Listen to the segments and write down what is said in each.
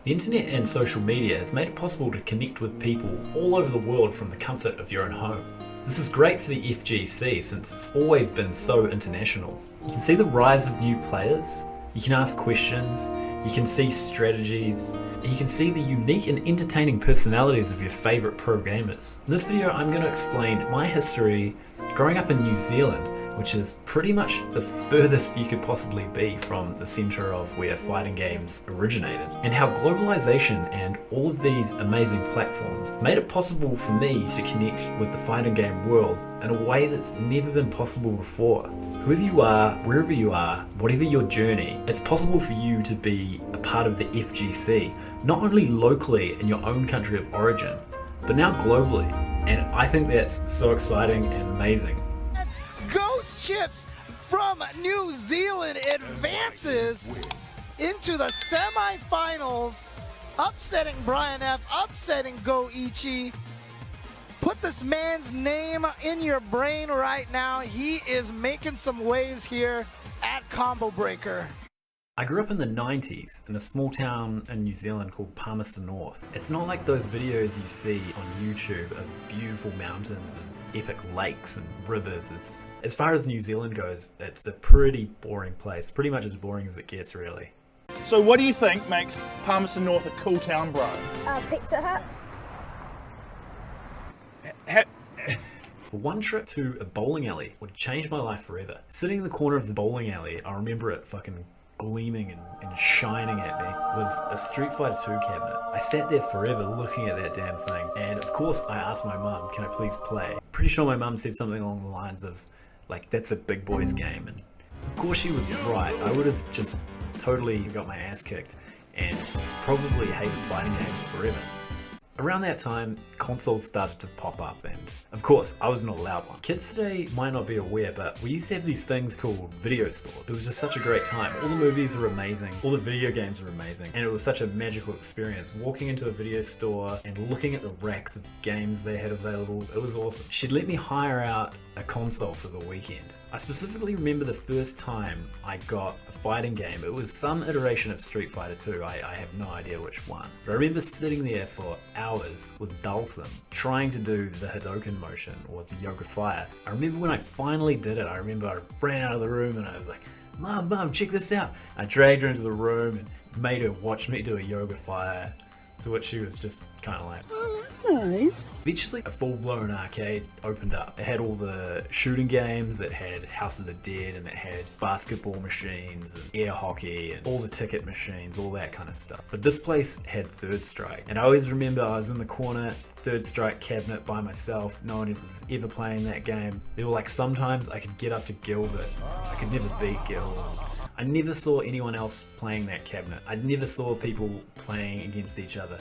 The internet and social media has made it possible to connect with people all over the world from the comfort of your own home. This is great for the FGC since it's always been so international. You can see the rise of new players, you can ask questions, you can see strategies, and you can see the unique and entertaining personalities of your favourite pro gamers. In this video I'm going to explain my history growing up in New Zealand, which is pretty much the furthest you could possibly be from the centre of where fighting games originated, and how globalisation and all of these amazing platforms made it possible for me to connect with the fighting game world in a way that's never been possible before. Whoever you are, wherever you are, whatever your journey, it's possible for you to be a part of the FGC, not only locally in your own country of origin, but now globally, and I think that's so exciting and amazing. Ghost Chips from New Zealand advances into the semifinals, upsetting Brian F, upsetting Goichi. Put this man's name in your brain right now. He is making some waves here at Combo Breaker. I grew up in the 90s in a small town in New Zealand called Palmerston North. It's not like those videos you see on YouTube of beautiful mountains and epic lakes and rivers. It's, as far as New Zealand goes, it's a pretty boring place, pretty much as boring as it gets, really. So what do you think makes Palmerston North a cool town, bro? Pizza Hut. One trip to a bowling alley would change my life forever. Sitting in the corner of the bowling alley, I remember it fucking gleaming and shining at me, was a Street Fighter 2 cabinet. I sat there forever looking at that damn thing, and of course I asked my mum, can I please play? Pretty sure my mum said something along the lines of, like, that's a big boy's game, and of course she was right. I would have just totally got my ass kicked and probably hated fighting games forever. Around that time, consoles started to pop up, and of course, I was not allowed one. Kids today might not be aware, but we used to have these things called video stores. It was just such a great time. All the movies were amazing, all the video games were amazing, and it was such a magical experience. Walking into a video store and looking at the racks of games they had available, it was awesome. She'd let me hire out a console for the weekend. I specifically remember the first time I got a fighting game. It was some iteration of Street Fighter 2, I have no idea which one. But I remember sitting there for hours with Dulcim, trying to do the Hadouken motion or the Yoga Fire. I remember when I finally did it, I remember I ran out of the room and I was like, Mom, check this out. I dragged her into the room and made her watch me do a Yoga Fire, to which she was just kind of like, Oh, that's nice. Eventually, a full-blown arcade opened up. It had all the shooting games, it had House of the Dead, and it had basketball machines and air hockey and all the ticket machines, all that kind of stuff. But this place had Third Strike. And I always remember I was in the corner, Third Strike cabinet by myself. No one was ever playing that game. There were like sometimes I could get up to Gil, but I could never beat Gil. I never saw anyone else playing that cabinet. I never saw people playing against each other.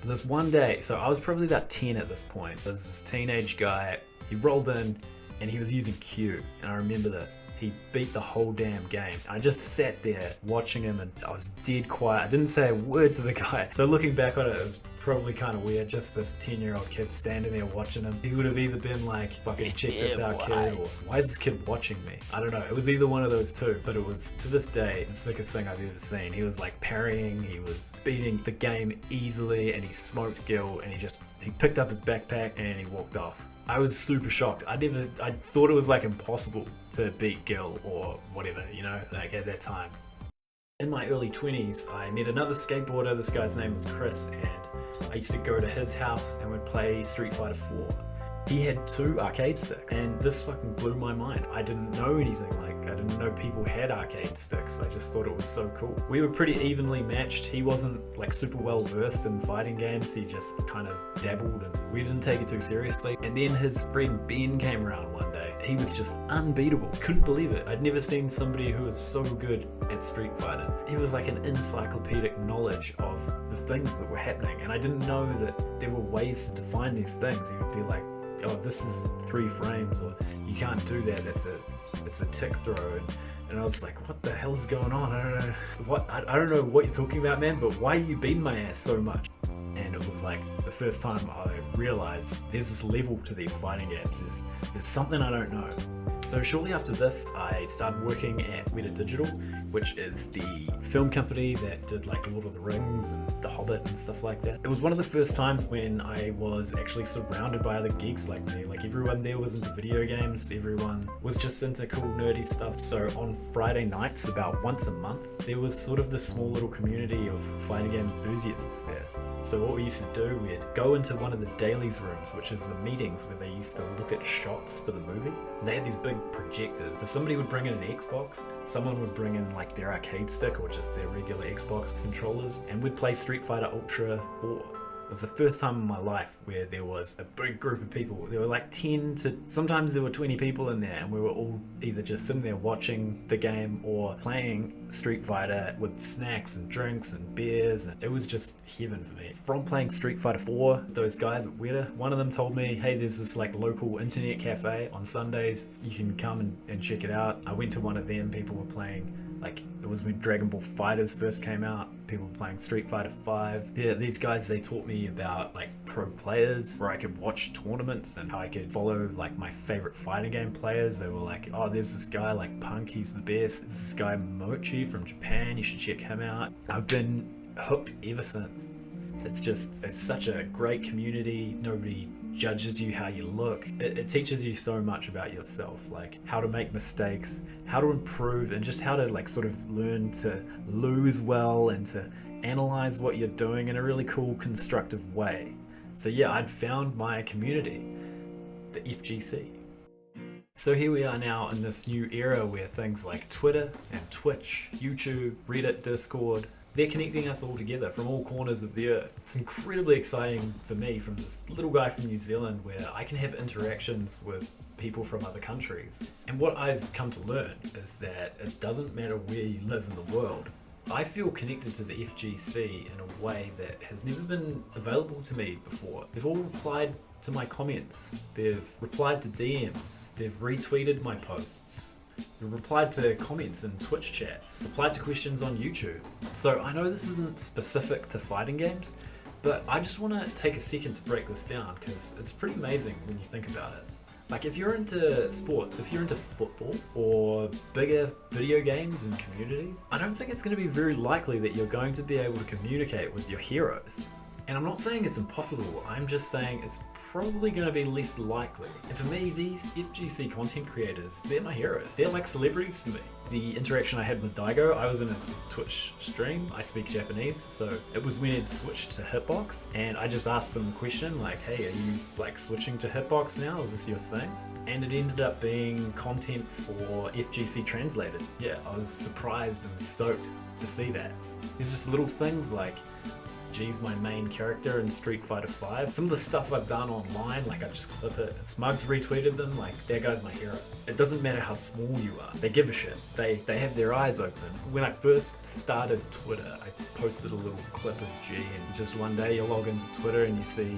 But this one day, so I was probably about 10 at this point, there's this teenage guy, he rolled in and he was using Q, and I remember this. He beat the whole damn game. I just sat there watching him and I was dead quiet. I didn't say a word to the guy. So looking back on it, it was probably kind of weird, just this 10-year-old kid standing there watching him. He would have either been like, fucking check this out, kid, or why is this kid watching me? I don't know. It was either one of those two, but it was, to this day, the sickest thing I've ever seen. He was like parrying, he was beating the game easily, and he smoked Gil, and he picked up his backpack and he walked off. I was super shocked. I thought it was like impossible to beat Gil or whatever, you know, like at that time. In my early 20s, I met another skateboarder. This guy's name was Chris, and I used to go to his house and we'd play Street Fighter 4. He had 2 arcade sticks, and this fucking blew my mind. I didn't know anything, like I didn't know people had arcade sticks. I just thought it was so cool. We were pretty evenly matched. He wasn't like super well versed in fighting games. He just kind of dabbled and we didn't take it too seriously. And then his friend Ben came around one day. He was just unbeatable. Couldn't believe it. I'd never seen somebody who was so good at Street Fighter. He was like an encyclopedic knowledge of the things that were happening, and I didn't know that there were ways to define these things. He would be like, oh, this is 3 frames, or you can't do that, it's a tick throw, and I was like, what the hell is going on? I don't know what you're talking about, man, but why are you beating my ass so much? and it was like the first time I realized there's this level to these fighting games. There's something I don't know. So shortly after this, I started working at Weta Digital, which is the film company that did like Lord of the Rings and The Hobbit and stuff like that. It was one of the first times when I was actually surrounded by other geeks like me. Like everyone there was into video games, everyone was just into cool nerdy stuff. So on Friday nights, about once a month, there was sort of this small little community of fighting game enthusiasts there. So what we used to do, we'd go into one of the dailies rooms, which is the meetings where they used to look at shots for the movie. And they had these big projectors. So somebody would bring in an Xbox, someone would bring in like their arcade stick or just their regular Xbox controllers, and we'd play Street Fighter Ultra 4. It was the first time in my life where there was a big group of people. There were like 10 to sometimes there were 20 people in there, and we were all either just sitting there watching the game or playing Street Fighter with snacks and drinks and beers, and it was just heaven for me. From playing Street Fighter 4, those guys at Weta, one of them told me, hey, there's this like local internet cafe on Sundays, you can come and check it out. I went to one of them, people were playing, like it was when Dragon Ball FighterZ first came out, people were playing Street Fighter 5. Yeah, these guys, they taught me about like pro players, where I could watch tournaments and how I could follow like my favorite fighting game players. They were like, oh, there's this guy like Punk, he's the best. There's this guy Mochi from Japan, you should check him out. I've been hooked ever since. It's such a great community. Nobody judges you how you look. It teaches you so much about yourself, like how to make mistakes, how to improve, and just how to like sort of learn to lose well and to analyze what you're doing in a really cool, constructive way. So yeah, I'd found my community, the FGC. So here we are now in this new era where things like Twitter and Twitch, YouTube, Reddit, Discord, they're connecting us all together from all corners of the earth. It's incredibly exciting for me from this little guy from New Zealand where I can have interactions with people from other countries. And what I've come to learn is that it doesn't matter where you live in the world. I feel connected to the FGC in a way that has never been available to me before. They've all replied to my comments, they've replied to DMs, they've retweeted my posts. We replied to comments in Twitch chats, replied to questions on YouTube. So I know this isn't specific to fighting games, but I just want to take a second to break this down because it's pretty amazing when you think about it. Like if you're into sports, if you're into football or bigger video games and communities, I don't think it's going to be very likely that you're going to be able to communicate with your heroes. And I'm not saying it's impossible, I'm just saying it's probably going to be less likely. And for me, these FGC content creators, they're my heroes. They're like celebrities for me. The interaction I had with Daigo, I was in his Twitch stream. I speak Japanese, so it was when it switched to hitbox, and I just asked him a question like, hey, are you like switching to hitbox now? Is this your thing? And it ended up being content for FGC translated. Yeah, I was surprised and stoked to see that. There's just little things like, G's my main character in Street Fighter 5. Some of the stuff I've done online, like I just clip it. Smugs retweeted them, like that guy's my hero. It doesn't matter how small you are. They give a shit. They have their eyes open. When I first started Twitter, I posted a little clip of G, and just one day you log into Twitter and you see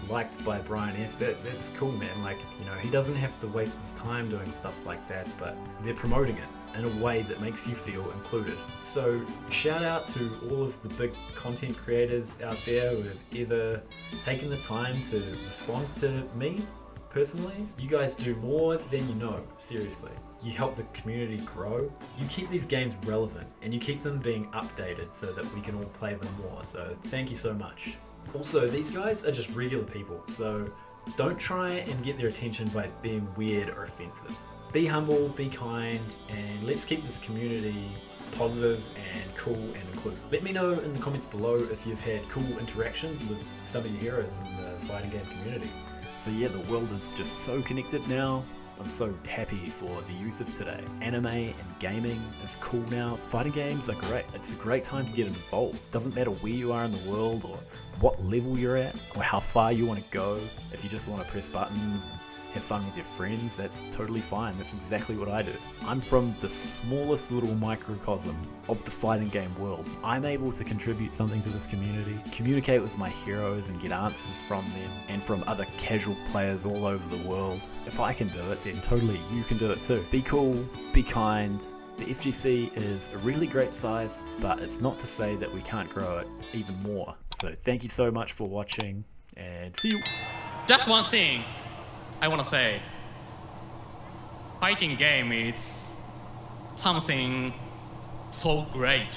liked by Brian F. That's cool, man. Like, you know, he doesn't have to waste his time doing stuff like that, but they're promoting it in a way that makes you feel included. So shout out to all of the big content creators out there who have either taken the time to respond to me personally. You guys do more than you know, seriously. You help the community grow. You keep these games relevant and you keep them being updated so that we can all play them more. So thank you so much. Also, these guys are just regular people, so don't try and get their attention by being weird or offensive. Be humble, be kind, and let's keep this community positive and cool and inclusive. Let me know in the comments below if you've had cool interactions with some of your heroes in the fighting game community. So yeah, the world is just so connected now. I'm so happy for the youth of today. Anime and gaming is cool now. Fighting games are great. It's a great time to get involved. Doesn't matter where you are in the world or what level you're at or how far you want to go. If you just want to press buttons and have fun with your friends, that's totally fine. That's exactly what I do. I'm from the smallest little microcosm of the fighting game world. I'm able to contribute something to this community, communicate with my heroes and get answers from them and from other casual players all over the world. If I can do it, then totally you can do it too. Be cool, be kind. The FGC is a really great size, but it's not to say that we can't grow it even more. So thank you so much for watching, and see you. Just one thing I want to say. Fighting game is something so great.